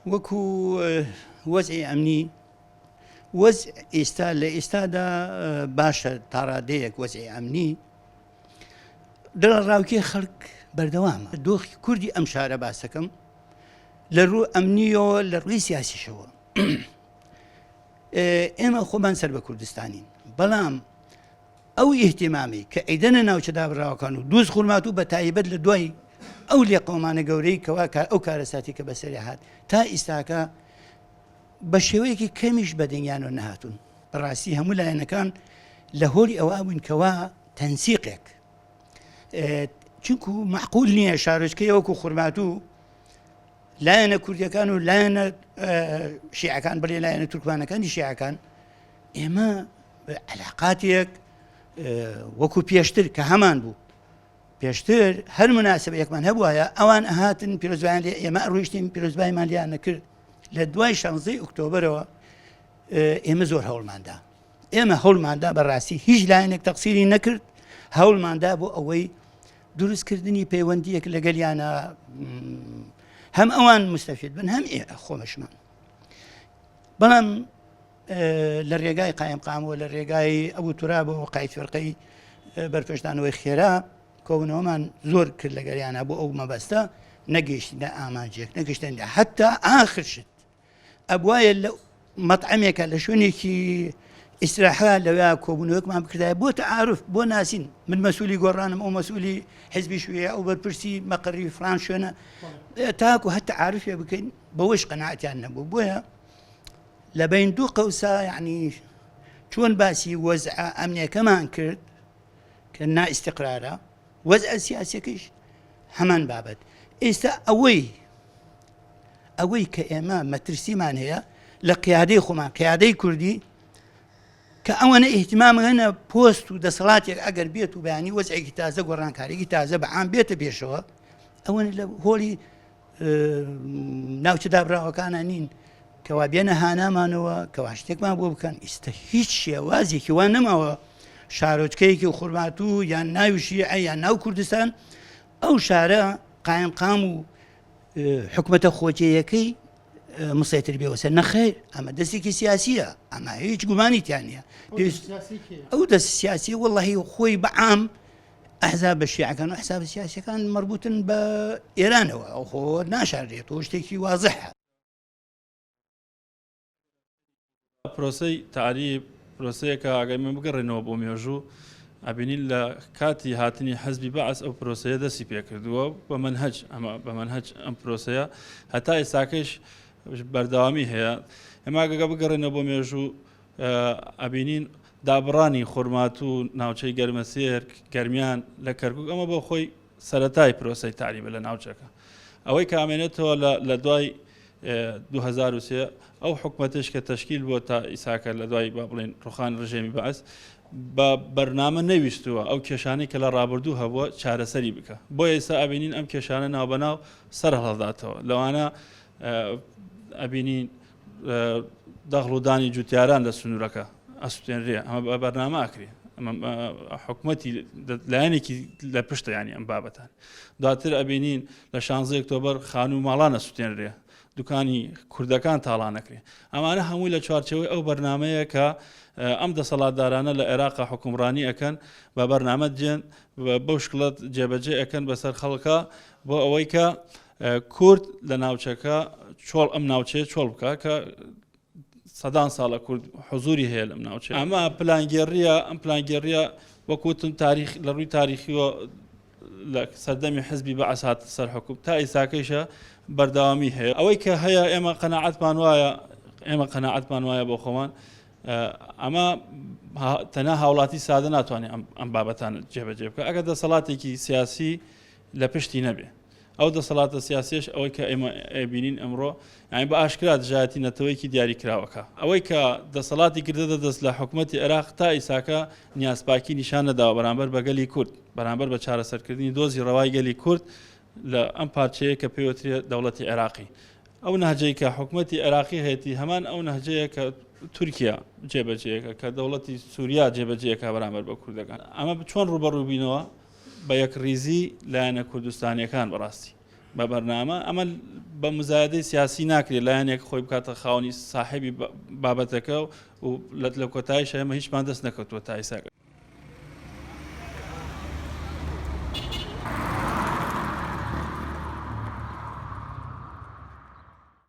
وەکو وەزعی ئەمنی وەزع ئێستا لە ئێستادا باشە تا ڕادەیەک وەزعی ئەمنی دڵڕاوکێ خەڵک بەردەوامە. دۆخی کوردی ئەم شارە باسەکەم لە ڕوو ئەمنیەوە لە ڕووی سیاسیشەوە ئێمە خۆمان سەر بە کوردستانین، بەڵام ئەو ئیهتیمامی کە ئەیدەنە ناوچەدا بڕاوەکان و دووس خوڵمات و بە تایبەت لە دوای ئەو لێقەمانە گەورەی کەوا ئەو کارەساتی کە بەسەری هات تا ئیستاکە بە شێوەیەکی کەمیش بەدەنگیانەوە نەهاتوون. بەڕاستی هەموو لایەنەکان لە هۆری ئەوە بوون کەوا تەنسیقێک، چونکو معقول نییە شارۆچکەی وەکو خوڕماتوو لایەنە کوردیەکان و لایەنە شیعەکان بڵێ لایەنە تورکمانەکانی شیعەکان ئێمە عەلاقاتێک وەکو پێشتر کە هەمان بوو پێشتر هەر مناسبەیەکمان هەبووایە ئەوان ئەهاتن پیرۆزبایان لێ ئێمە ڕۆیشتین پیرۆزبایمان لیان نەکرد. لە دوای 16 ئۆکتۆبرەوە ئێمە زۆر هەوڵماندا، ئێمە هەوڵماندا بەڕاستی هیچ لایەنێک تەقسیری نەکرد، هەوڵماندا بۆ ئەوەی دروستکردنی پەیوەندیەک لەگەلیانە هەم ئەوان مستەفید بن هەم خۆمەشمان. بەڵام لە ڕێگای قایمقامەوە لە ڕێگای ئەبوو تورابەوە وەقای فێرقەی بەرپێشدانەوەی خێرا کۆبوونەوەمان زۆر کرد لەگەلیانە بۆ ئەو مەبەستە نەگەیشتینە ئامانجێک نەگەشتندا حتا ئاخر شت ئەبوایە لە مەطعەمێکە لە شوێنێکی ئیستراحا لەوێ کۆبوونەوەکمان بکردایە بۆ تەعارف بۆ ناسین من مەسئولی گۆڕانم ئەو مەسئولی حیزبی شوێیە ئەو بەرپرسی مەقڕی فلان شوێنە تاکو هەتا عارفێ بکەین بەوەش قەناعەتیان نەبوو. بۆیە لە بین دوو قەوسا یعنی چۆن باسی وەزع ئەمنیەکەمان کرد کە نائیستیقرارە وەزع سیاسیەکەیش هەمان بابەت. ئێستا ئەوەی کە ئێمە مەترسیمان هەیە لە قیادەی خۆمان قیادەی کوردی کە ئەوەنە ئیهتیمام هەنە پۆست و دەسەڵاتێک ئەگەر بێت و بەیانی وەزعێکی تازە گۆڕانکاریی تازە بەعام بێتە پێشەوە ئەوەنە لە هۆڵی ناوچەدا براوەکانە نین کەوا بێنە هانامانەوە کەوا شتێکمان بۆ بکەن. ئیستا هیچ شێوازێکی وان نەماوە شارۆچکەیەکی و خوڕماتوو یان ناوی شیعە یان ناو کوردستان ئەو شارە قایمقام و حکومەتە خۆجێیەکەی مسەیتر بێوەسە نەخێر ئەمە دەستێکی سیاسیە، ئەمە هیچ گومانیتیان نییە. ئەو دەست سیاسی وەڵڵاهی خۆی بەعام ئەحزاب بە شیعەکان و ئەحزاب سیاسیەکان مربوطن بە ئێرانەوە ئەو خۆ ناشاردێتەوە شتێکی وازحە. پرۆسەی تعریب پرۆسەیەکە ئاگای من بگەڕێنەوە بۆ مێژوو ئەبینین لە کاتی هاتنی حەزبی بەعەس ئەو پرۆسەیە دەستی پێکردووە بە مەنهەج بە مەنهەج ئەم پرۆسەیە هەتا ئێستاکەش بەردەوامی هەیە. ئێمە ئاگەگە بگەڕێنەوە بۆ مێژوو ئەبینین دابڕانی خورمات و ناوچەی گەرمەسێر گەرمیان لە کەرکووک ئەمە بۆ خۆی سەرەتای پرۆسەی تعریبە لە ناوچەکە ئەوەی کە ئامێنێتەوە لە دوای 2003 ئەو حکومەتش کە تەشکیل بۆ تا ئیساکە لە دوای با بڵێن ڕوخان ڕژێمی بەعەس بە بەرنامە نەویستووە ئەو کێشانەی کە لە ڕابردوو هەبووە چارەسەری بکە. بۆ ئێستا ئەبینین ئەم کێشانە ناوبەناو سەر هەڵداتەوە لەوانە ئەبینین دەخڵ و دانی جوتیاران لە سنوورەکە ئەسووتێنرێ ئەمە بە بەرنامە ئاکرێ ئەمە حکومەتی لایەنێکی لە پشتە ینی ئەم بابەتان. دواتر ئەبینین لە 16 ئۆکتۆبەر خان و ماڵان ئەسووتێنرێ دوکانی کوردەکان تاڵان نەکرێ. ئەمانە هەمووی لە چوارچەوەی ئەو بەرنامەیە کە ئەم دەسەڵاتدارانە لە عێراقا حکومڕانی ئەکەن بە بەرنامە جێن بەو شکڵەت جێبەجێ ئەەکەن بەسەر خەڵکە بۆ ئەوەی کە کورد لە ناوچەکە چۆڵ ئەم ناوچەیە چۆڵ بکە کە سەدان ساڵە کورد حزوری هەیە لەم ناوچێ. ئەمە پلانگێڕیە ئەم پلانگێڕیە وەکوتم تاریخ لە ڕووی تاریخیوە لە سەردەمی حزبی بەعەس هاتە سەر حکوم تا ئێستاکەیشە بەردەوامی هەیە. ئەوەی کە هەیە ئێمە قەناعەتمان وایە بۆ خۆمان ئەمە تەنها هاوڵاتی سادە ناتوانێت ئەم بابەتان جێبەجێ بکە ئەگەر دەسەڵاتێکی سیاسی لە پشتی نەبێ. ئەو دەسەڵاتە سیاسیش ئەوەی کە ئێمە ئەبینین ئەمڕۆ یعنی بە ئاشکرا دژایەتی نەتەوەیەکی دیاریکراوەکە ئەوەی کە دەسەڵاتی کردە دەست لە حکومەتی عێراق تا ئیساکە نیازپاکی نیشان نەداوە بەرامبەر بە گەلی کورد بەرامبەر بە چارەسەرکردنی دۆزی ڕەوای گەلی کورد لە ئەم پارچەیە کە پێوترێ دەوڵەتی عێراقی. ئەو نەهجەی کە حکومەتی عێراقی هەیەی هەمان ئەو نەهجەیە کە تورکیا جێبەجێیەکە کە دەوڵەتی سووریا جێبەجێیەکە بەرامبەر بە کوردەکان. ئەمە چۆن ڕوبەڕووبینەوە بە یەکڕیزی لایەنە کوردستانیەکان بەڕاستی بە بەرنامە ئەمە بە مزایدەی سیاسی ناکرێت لایەنێک خۆی بکاتە خاوەنی ساحێبی بابەتەکە و لە کۆتاییش ئێمە هیچمان دەست نەکەوتووە تا ئێستا.